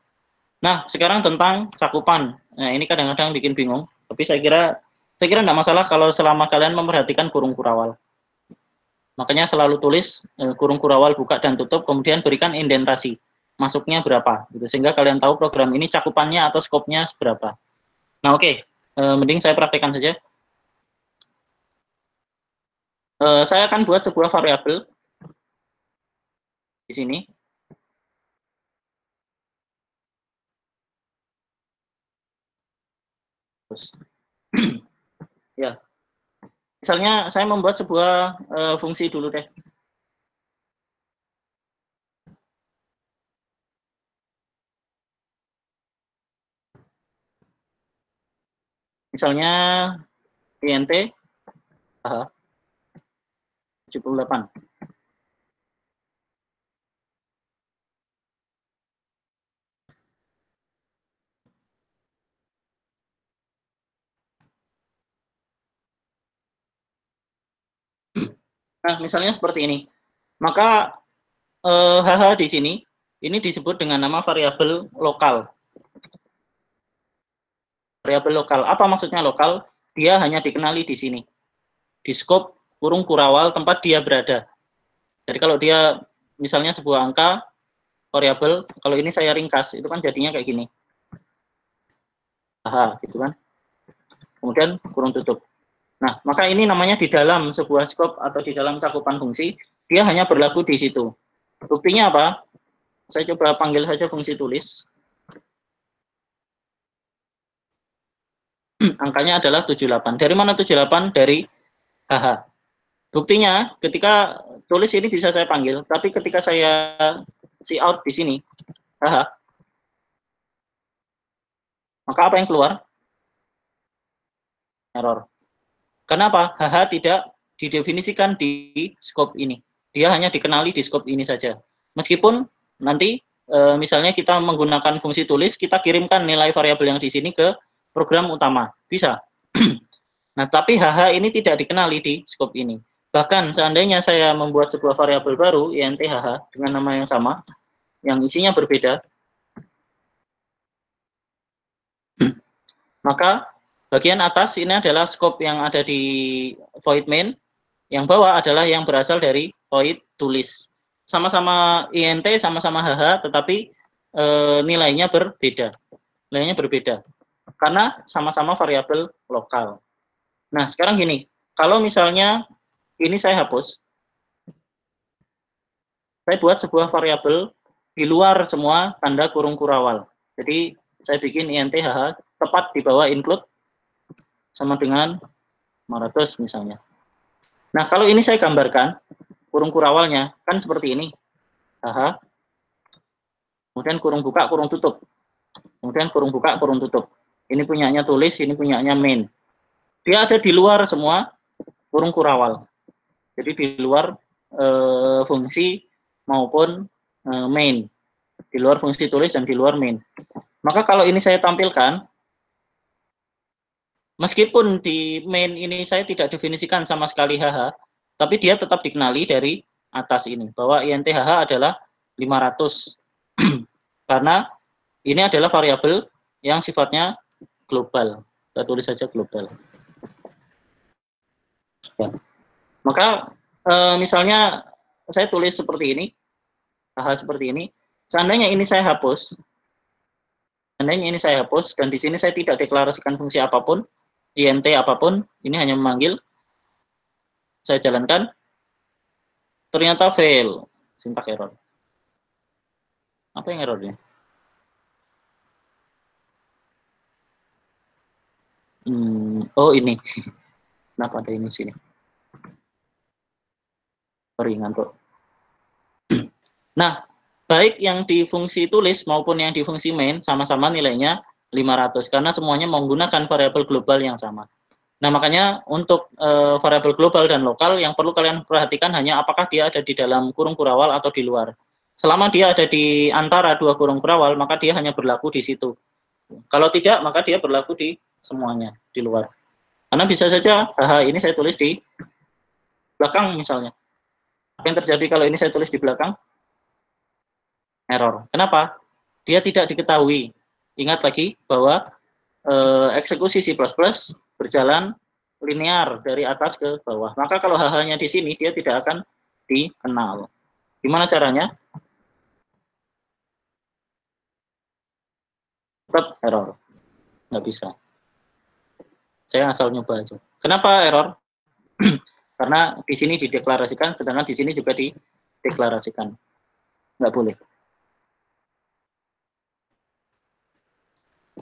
Nah, sekarang tentang cakupan. Nah, ini kadang-kadang bikin bingung, tapi saya kira tidak masalah kalau selama kalian memperhatikan kurung kurawal. Makanya selalu tulis kurung kurawal buka dan tutup, kemudian berikan indentasi. Masuknya berapa, gitu. Sehingga kalian tahu program ini cakupannya atau skopnya seberapa. Nah, oke. Mending saya praktekkan saja. Saya akan buat sebuah variabel di sini. Terus, ya, misalnya saya membuat sebuah fungsi dulu deh. Misalnya int 78. Nah, misalnya seperti ini. Maka HH di sini ini disebut dengan nama variabel lokal. Variabel lokal. Apa maksudnya lokal? Dia hanya dikenali di sini. Di skop kurung kurawal tempat dia berada. Jadi kalau dia misalnya sebuah angka variabel, kalau ini saya ringkas, itu kan jadinya kayak gini. HH gitu kan. Kemudian kurung tutup. Nah, maka ini namanya di dalam sebuah skop atau di dalam cakupan fungsi, dia hanya berlaku di situ. Buktinya apa? Saya coba panggil saja fungsi tulis. Angkanya adalah 78. Dari mana 78? Dari HH. Buktinya, ketika tulis ini bisa saya panggil, tapi ketika saya out di sini, HH, maka apa yang keluar? Error. Kenapa? HH tidak didefinisikan di skop ini. Dia hanya dikenali di skop ini saja. Meskipun nanti misalnya kita menggunakan fungsi tulis, kita kirimkan nilai variabel yang di sini ke program utama. Bisa. Nah, tapi HH ini tidak dikenali di skop ini. Bahkan seandainya saya membuat sebuah variabel baru, int HH, dengan nama yang sama, yang isinya berbeda, maka bagian atas ini adalah skop yang ada di void main, yang bawah adalah yang berasal dari void tulis. Sama-sama int, sama-sama HH, tetapi nilainya berbeda. Nilainya berbeda. Karena sama-sama variabel lokal. Nah, sekarang gini, kalau misalnya ini saya hapus, saya buat sebuah variabel di luar semua tanda kurung kurawal. Jadi saya bikin int HH tepat di bawah include sama dengan 500 misalnya. Nah, kalau ini saya gambarkan kurung kurawalnya kan seperti ini. HH, kemudian kurung buka, kurung tutup. Kemudian kurung buka, kurung tutup. Ini punyanya tulis, ini punyanya main. Dia ada di luar semua kurung kurawal. Jadi di luar fungsi maupun main. Di luar fungsi tulis dan di luar main. Maka kalau ini saya tampilkan, meskipun di main ini saya tidak definisikan sama sekali HH, tapi dia tetap dikenali dari atas ini, bahwa int HH adalah 500. Karena ini adalah variabel yang sifatnya global. Kita tulis saja global. Ya. Maka misalnya saya tulis seperti ini, HH seperti ini, seandainya ini saya hapus, dan di sini saya tidak deklarasikan fungsi apapun, int apapun, ini hanya memanggil, saya jalankan, ternyata fail, syntax error. Apa yang errornya? Oh ini, kenapa ada ini sini? Sorry, ngantuk. Nah, baik yang di fungsi tulis maupun yang di fungsi main sama-sama nilainya 500 karena semuanya menggunakan variabel global yang sama. Nah, makanya untuk variabel global dan lokal yang perlu kalian perhatikan hanya apakah dia ada di dalam kurung kurawal atau di luar. Selama dia ada di antara dua kurung kurawal, maka dia hanya berlaku di situ. Kalau tidak, maka dia berlaku di semuanya, di luar. Karena bisa saja, ini saya tulis di belakang misalnya. Apa yang terjadi kalau ini saya tulis di belakang? Error. Kenapa? Dia tidak diketahui. Ingat lagi bahwa eksekusi C++ berjalan linear dari atas ke bawah. Maka kalau HH-nya di sini, dia tidak akan dikenal. Gimana caranya? Tetap error. Nggak bisa. Saya asal nyoba aja. Kenapa error? Karena di sini dideklarasikan, sedangkan di sini juga dideklarasikan. Nggak boleh.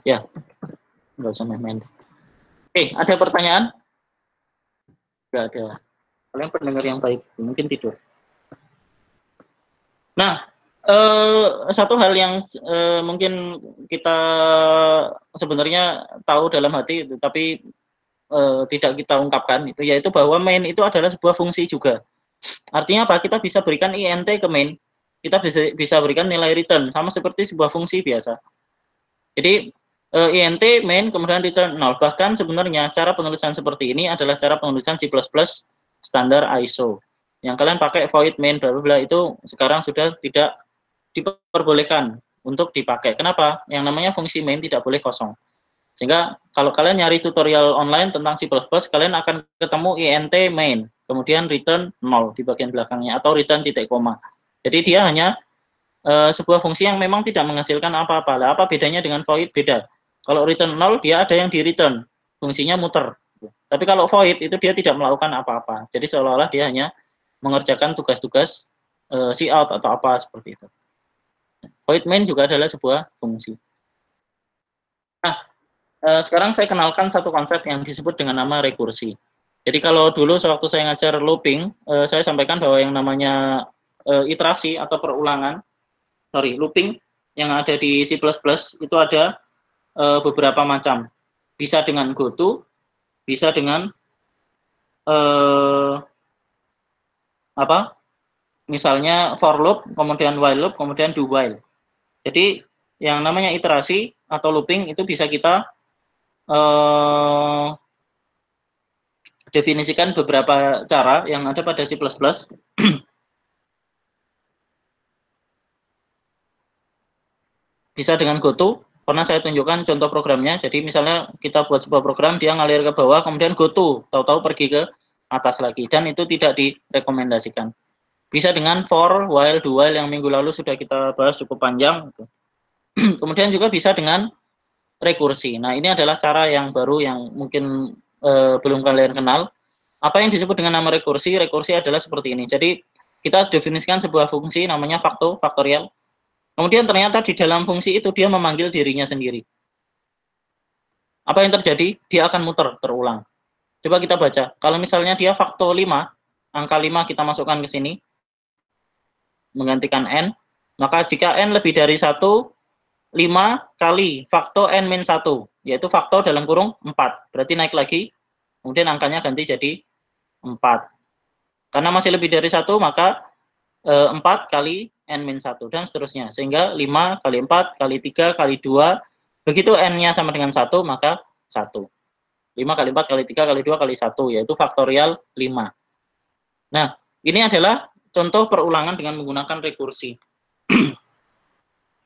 Ya, nggak usah main-main. Oke, ada pertanyaan? Nggak ada. Kalian pendengar yang baik, mungkin tidur. Nah, satu hal yang mungkin kita sebenarnya tahu dalam hati, tapi tidak kita ungkapkan, itu yaitu bahwa main itu adalah sebuah fungsi juga. Artinya apa? Kita bisa berikan int ke main, kita bisa berikan nilai return, sama seperti sebuah fungsi biasa. Jadi int main kemudian return 0. Bahkan sebenarnya cara penulisan seperti ini adalah cara penulisan C++ standar ISO. Yang kalian pakai void main bla bla bla itu sekarang sudah tidak diperbolehkan untuk dipakai. Kenapa? Yang namanya fungsi main tidak boleh kosong. Sehingga kalau kalian nyari tutorial online tentang C++, kalian akan ketemu int main, kemudian return 0 di bagian belakangnya, atau return titik koma. Jadi dia hanya sebuah fungsi yang memang tidak menghasilkan apa-apa. Lah, apa bedanya dengan void? Beda. Kalau return 0, dia ada yang di return, fungsinya muter. Tapi kalau void, itu dia tidak melakukan apa-apa. Jadi seolah-olah dia hanya mengerjakan tugas-tugas cout atau apa seperti itu. Void main juga adalah sebuah fungsi. Nah, sekarang saya kenalkan satu konsep yang disebut dengan nama rekursi. Jadi kalau dulu sewaktu saya ngajar looping, saya sampaikan bahwa yang namanya iterasi atau perulangan, looping yang ada di C++ itu ada beberapa macam. Bisa dengan goto, bisa dengan misalnya for loop, kemudian while loop, kemudian do while. Jadi yang namanya iterasi atau looping itu bisa kita definisikan beberapa cara yang ada pada C++. Bisa dengan goto, pernah saya tunjukkan contoh programnya. Jadi misalnya kita buat sebuah program, dia ngalir ke bawah, kemudian goto, tahu-tahu pergi ke atas lagi, dan itu tidak direkomendasikan. Bisa dengan for, while, do while yang minggu lalu sudah kita bahas cukup panjang. Kemudian juga bisa dengan rekursi. Nah, ini adalah cara yang baru yang mungkin belum kalian kenal. Apa yang disebut dengan nama rekursi? Rekursi adalah seperti ini. Jadi kita definisikan sebuah fungsi namanya faktorial. Kemudian ternyata di dalam fungsi itu dia memanggil dirinya sendiri. Apa yang terjadi? Dia akan muter terulang. Coba kita baca. Kalau misalnya dia faktor 5, angka 5 kita masukkan ke sini, menggantikan n, maka jika n lebih dari 1, 5 kali faktor n min 1, yaitu faktor dalam kurung 4. Berarti naik lagi, kemudian angkanya ganti jadi 4. Karena masih lebih dari 1, maka 4 kali n min 1, dan seterusnya. Sehingga 5 kali 4 kali 3 kali 2, begitu n-nya sama dengan 1, maka 1. 5 kali 4 kali 3 kali 2 kali 1, yaitu faktorial 5. Nah, ini adalah contoh perulangan dengan menggunakan rekursi.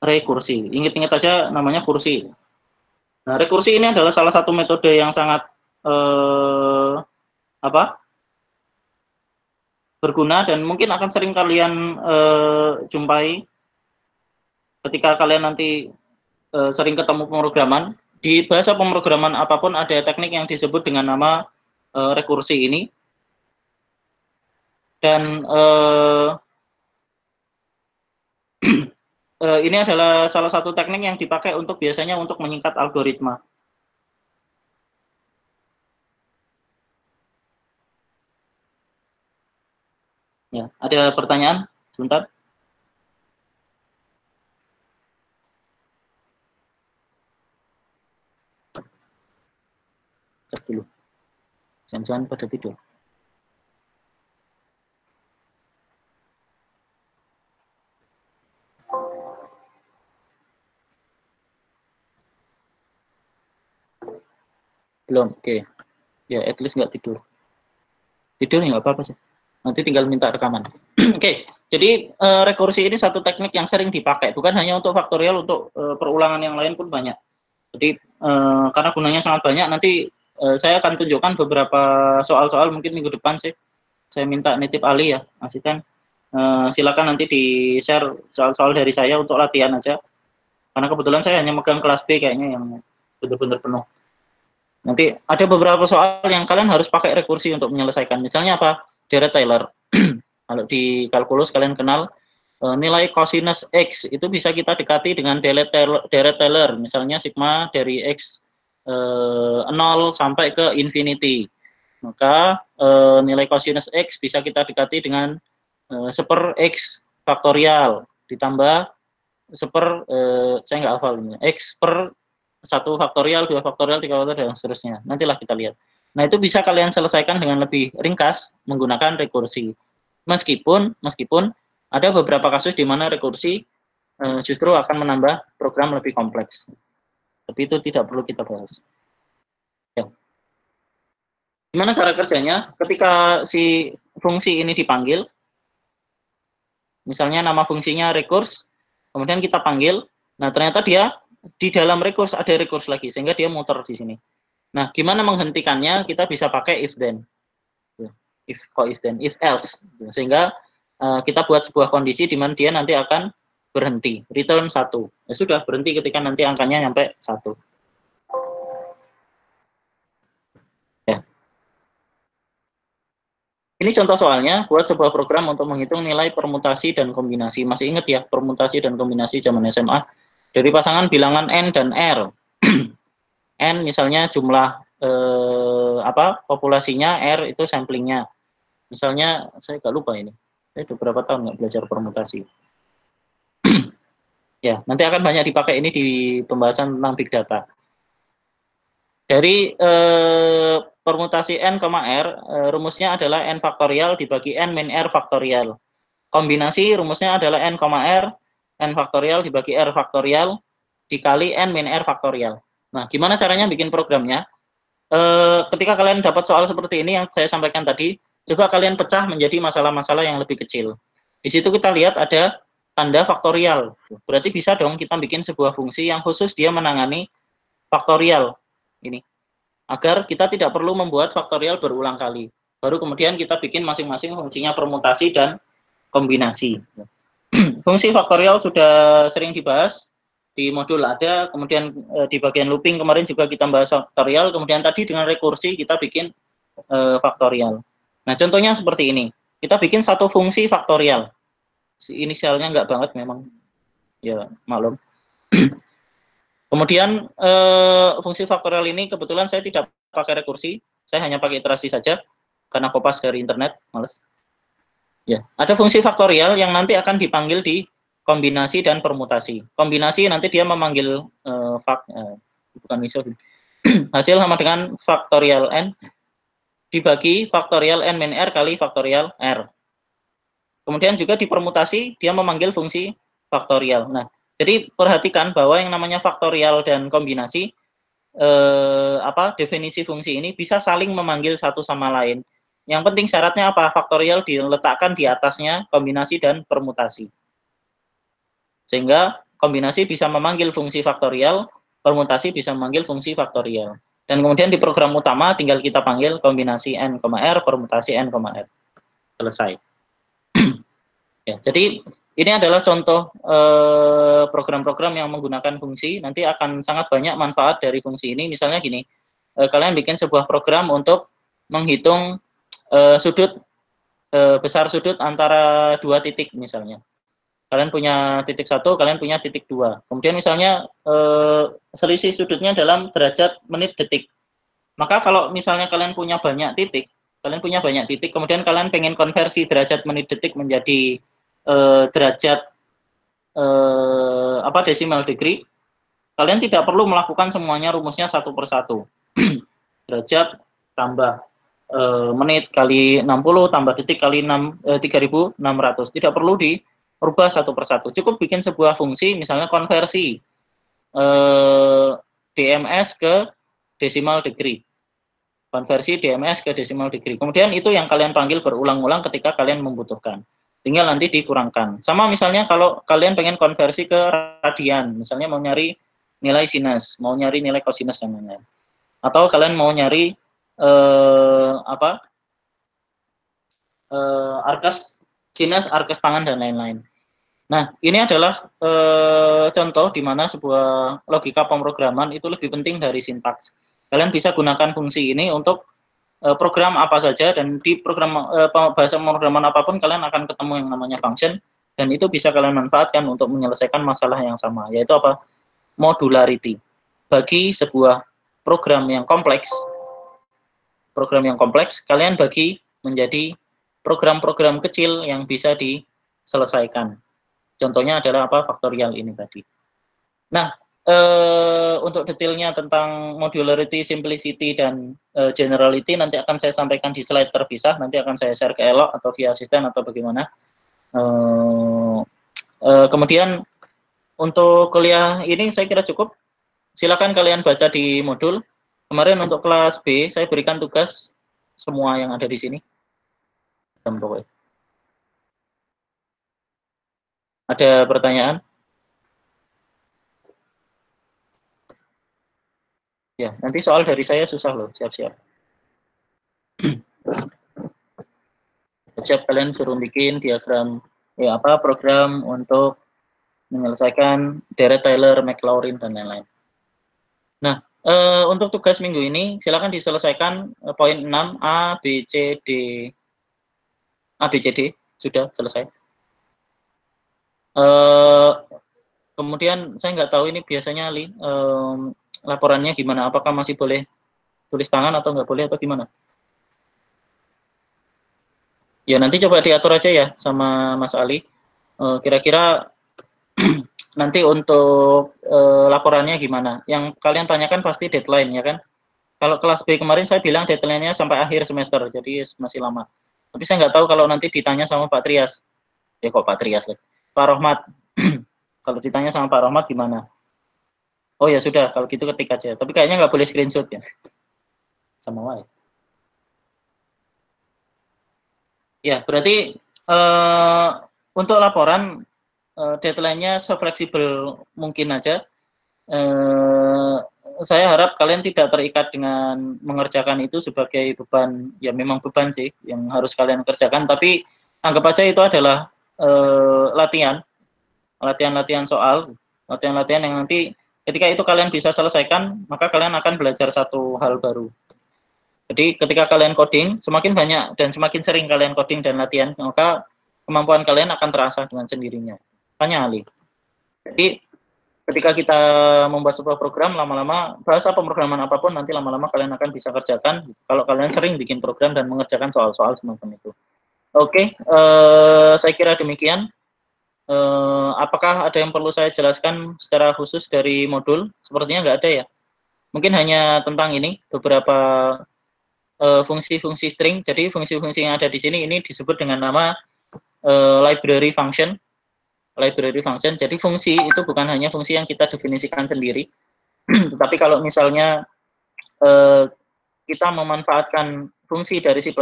Rekursi, ingat-ingat aja namanya kursi. Nah, rekursi ini adalah salah satu metode yang sangat berguna dan mungkin akan sering kalian jumpai ketika kalian nanti sering ketemu pemrograman. Di bahasa pemrograman apapun ada teknik yang disebut dengan nama rekursi ini. Dan ini adalah salah satu teknik yang dipakai untuk biasanya untuk menyingkat algoritma. Ya, ada pertanyaan? Sebentar. Cek dulu. Jangan-jangan pada tidur. Belum, oke. Ya, at least nggak tidur. Tidur ya nggak apa-apa sih. Nanti tinggal minta rekaman. Oke, jadi rekursi ini satu teknik yang sering dipakai. Bukan hanya untuk faktorial, untuk perulangan yang lain pun banyak. Jadi karena gunanya sangat banyak, nanti saya akan tunjukkan beberapa soal-soal mungkin minggu depan sih. Saya minta nitip Ali ya, asisten. Silakan nanti di-share soal-soal dari saya untuk latihan aja. Karena kebetulan saya hanya megang kelas B kayaknya yang benar-benar penuh. Nanti ada beberapa soal yang kalian harus pakai rekursi untuk menyelesaikan. Misalnya apa? Dirac-Taylor. Kalau di kalkulus kalian kenal nilai cosinus X itu bisa kita dekati dengan Dirac-Taylor. Misalnya sigma dari X 0 sampai ke infinity. Maka nilai cosinus X bisa kita dekati dengan seper X faktorial ditambah seper saya nggak hafal ini, X per 1 faktorial, 2 faktorial, 3 faktorial, dan seterusnya. Nantilah kita lihat. Nah, itu bisa kalian selesaikan dengan lebih ringkas menggunakan rekursi. Meskipun ada beberapa kasus di mana rekursi justru akan menambah program lebih kompleks. Tapi itu tidak perlu kita bahas. Ya. Gimana cara kerjanya? Ketika si fungsi ini dipanggil, misalnya nama fungsinya recurse, kemudian kita panggil, nah ternyata dia di dalam recurse ada recurse lagi, sehingga dia muter di sini. Nah, gimana menghentikannya? Kita bisa pakai if then, if then, if else, sehingga kita buat sebuah kondisi di mana dia nanti akan berhenti, return 1. Ya sudah, berhenti ketika nanti angkanya sampai 1. Ya. Ini contoh soalnya, buat sebuah program untuk menghitung nilai permutasi dan kombinasi. Masih ingat ya, permutasi dan kombinasi zaman SMA? Dari pasangan bilangan N dan R. N misalnya jumlah populasinya, R itu samplingnya. Misalnya, saya nggak lupa ini. Saya udah berapa tahun nggak belajar permutasi. Ya, nanti akan banyak dipakai ini di pembahasan tentang big data. Dari permutasi N, R, rumusnya adalah N faktorial dibagi N min R faktorial. Kombinasi rumusnya adalah N, R, N faktorial dibagi R faktorial, dikali N min R faktorial. Nah, gimana caranya bikin programnya? Ketika kalian dapat soal seperti ini yang saya sampaikan tadi, coba kalian pecah menjadi masalah-masalah yang lebih kecil. Di situ kita lihat ada tanda faktorial. Berarti bisa dong kita bikin sebuah fungsi yang khusus dia menangani faktorial ini, agar kita tidak perlu membuat faktorial berulang kali. Baru kemudian kita bikin masing-masing fungsinya permutasi dan kombinasi. Fungsi faktorial sudah sering dibahas di modul ada, kemudian di bagian looping kemarin juga kita bahas faktorial, kemudian tadi dengan rekursi kita bikin faktorial. Nah, contohnya seperti ini. Kita bikin satu fungsi faktorial. Inisialnya nggak banget memang, ya maklum. Kemudian fungsi faktorial ini kebetulan saya tidak pakai rekursi, saya hanya pakai iterasi saja karena kopas dari internet, males. Ya, ada fungsi faktorial yang nanti akan dipanggil di kombinasi dan permutasi. Kombinasi nanti dia memanggil bukan misal hasil sama dengan faktorial n dibagi faktorial n min r kali faktorial r. Kemudian juga di permutasi dia memanggil fungsi faktorial. Nah, jadi perhatikan bahwa yang namanya faktorial dan kombinasi definisi fungsi ini bisa saling memanggil satu sama lain. Yang penting syaratnya apa? Faktorial diletakkan di atasnya kombinasi dan permutasi. Sehingga kombinasi bisa memanggil fungsi faktorial, permutasi bisa memanggil fungsi faktorial. Dan kemudian di program utama tinggal kita panggil kombinasi n, r, permutasi n, r. Selesai. Ya, jadi ini adalah contoh program-program yang menggunakan fungsi. Nanti akan sangat banyak manfaat dari fungsi ini. Misalnya gini, kalian bikin sebuah program untuk menghitung sudut besar sudut antara dua titik misalnya. Kalian punya titik 1, kalian punya titik 2. Kemudian misalnya selisih sudutnya dalam derajat menit detik. Maka kalau misalnya kalian punya banyak titik, kemudian kalian pengen konversi derajat menit detik menjadi derajat decimal degree, kalian tidak perlu melakukan semuanya rumusnya satu persatu. Derajat tambah menit kali 60 tambah detik kali 3600. Tidak perlu dirubah satu persatu. Cukup bikin sebuah fungsi, misalnya konversi DMS ke decimal degree. Konversi DMS ke decimal degree. Kemudian itu yang kalian panggil berulang-ulang ketika kalian membutuhkan. Tinggal nanti dikurangkan. Sama misalnya kalau kalian pengen konversi ke radian, misalnya mau nyari nilai sinus, mau nyari nilai kosinus dan lain-lain. Atau kalian mau nyari arkes sinus, arkes tangan dan lain-lain. Nah, ini adalah contoh di mana sebuah logika pemrograman itu lebih penting dari sintaks. Kalian bisa gunakan fungsi ini untuk program apa saja, dan di program bahasa pemrograman apapun kalian akan ketemu yang namanya function, dan itu bisa kalian manfaatkan untuk menyelesaikan masalah yang sama, yaitu apa? Modularity. Bagi sebuah program yang kompleks, kalian bagi menjadi program-program kecil yang bisa diselesaikan. Contohnya adalah apa? Faktorial ini tadi. Nah, untuk detailnya tentang modularity, simplicity, dan generality nanti akan saya sampaikan di slide terpisah. Nanti akan saya share ke Elok atau via asisten atau bagaimana. Kemudian untuk kuliah ini saya kira cukup. Silakan kalian baca di modul. Kemarin untuk kelas B saya berikan tugas semua yang ada di sini. Pokoknya. Ada pertanyaan? Ya, nanti soal dari saya susah loh, siap-siap. Siap kalian suruh bikin diagram program untuk menyelesaikan Deret, Taylor, Maclaurin dan lain-lain. Nah, untuk tugas minggu ini silakan diselesaikan poin 6 A, B, C, D. A, B, C, D sudah selesai. Kemudian saya nggak tahu ini biasanya laporannya gimana, apakah masih boleh tulis tangan atau nggak boleh atau gimana? Ya nanti coba diatur aja ya sama Mas Ali. Kira-kira nanti untuk laporannya gimana? Yang kalian tanyakan pasti deadline ya kan? Kalau kelas B kemarin saya bilang deadline-nya sampai akhir semester, jadi masih lama. Tapi saya nggak tahu kalau nanti ditanya sama Pak Trias. Ya kok Pak Trias lagi? Pak Rohmat. Kalau ditanya sama Pak Rohmat gimana? Oh ya sudah, kalau gitu ketik aja. Tapi kayaknya nggak boleh screenshot ya. Sama wae. Ya, berarti untuk laporan deadline-nya sefleksibel mungkin aja. Saya harap kalian tidak terikat dengan mengerjakan itu sebagai beban, ya memang beban sih yang harus kalian kerjakan, tapi anggap aja itu adalah latihan soal, latihan-latihan yang nanti ketika itu kalian bisa selesaikan, maka kalian akan belajar satu hal baru. Jadi ketika kalian coding, semakin banyak dan semakin sering kalian coding dan latihan, maka kemampuan kalian akan terasa dengan sendirinya. Tanya Ali. Jadi ketika kita membuat sebuah program, lama-lama bahasa pemrograman apapun nanti lama-lama kalian akan bisa kerjakan kalau kalian sering bikin program dan mengerjakan soal-soal semacam itu. Oke, saya kira demikian. Apakah ada yang perlu saya jelaskan secara khusus dari modul? Sepertinya nggak ada ya. Mungkin hanya tentang ini, beberapa fungsi-fungsi string. Jadi fungsi-fungsi yang ada di sini ini disebut dengan nama library function. Library function. Jadi fungsi itu bukan hanya fungsi yang kita definisikan sendiri, tetapi kalau misalnya kita memanfaatkan fungsi dari C++,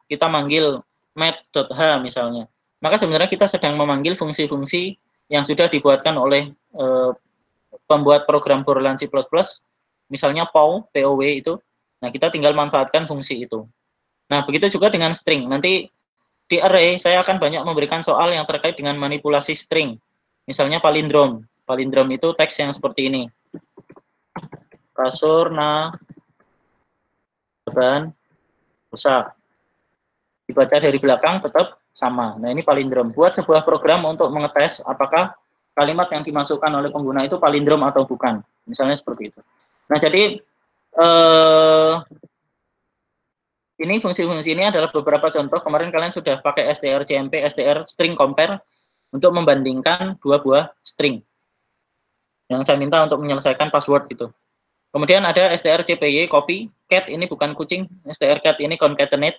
kita manggil math.h misalnya, maka sebenarnya kita sedang memanggil fungsi-fungsi yang sudah dibuatkan oleh pembuat program Goerland C++, misalnya POW itu. Nah, kita tinggal manfaatkan fungsi itu. Nah, begitu juga dengan string. Nanti di array saya akan banyak memberikan soal yang terkait dengan manipulasi string. Misalnya palindrom. Palindrom itu teks yang seperti ini. Kasur, ban, rusak. Dibaca dari belakang tetap sama. Nah, ini palindrom. Buat sebuah program untuk mengetes apakah kalimat yang dimasukkan oleh pengguna itu palindrom atau bukan. Misalnya seperti itu. Nah, jadi ini fungsi-fungsi ini adalah beberapa contoh. Kemarin kalian sudah pakai strcmp, str string compare untuk membandingkan dua buah string yang saya minta untuk menyelesaikan password itu. Kemudian ada strcpy copy, cat ini bukan kucing, strcat ini concatenate,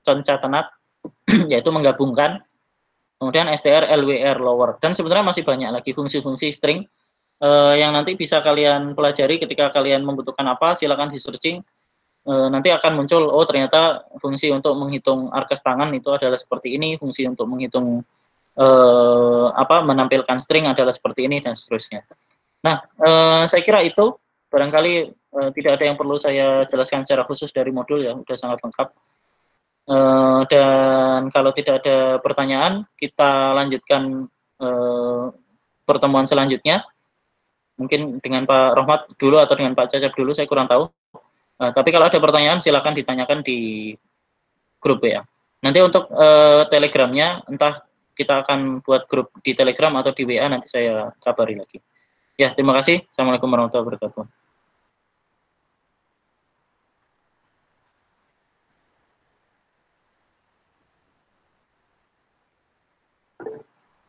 concatenate yaitu menggabungkan. Kemudian strlwr lower, dan sebenarnya masih banyak lagi fungsi-fungsi string yang nanti bisa kalian pelajari ketika kalian membutuhkan apa, silakan di searching. Nanti akan muncul, oh ternyata fungsi untuk menghitung arkes tangan itu adalah seperti ini, fungsi untuk menghitung menampilkan string adalah seperti ini, dan seterusnya. Nah, saya kira itu barangkali tidak ada yang perlu saya jelaskan secara khusus dari modul ya, sudah sangat lengkap. Dan kalau tidak ada pertanyaan, kita lanjutkan pertemuan selanjutnya. Mungkin dengan Pak Rohmat dulu atau dengan Pak Cacep dulu, saya kurang tahu. Tapi kalau ada pertanyaan silakan ditanyakan di grup ya. Nanti untuk Telegramnya, entah kita akan buat grup di Telegram atau di WA, nanti saya kabari lagi. Ya, terima kasih. Assalamualaikum warahmatullahi wabarakatuh.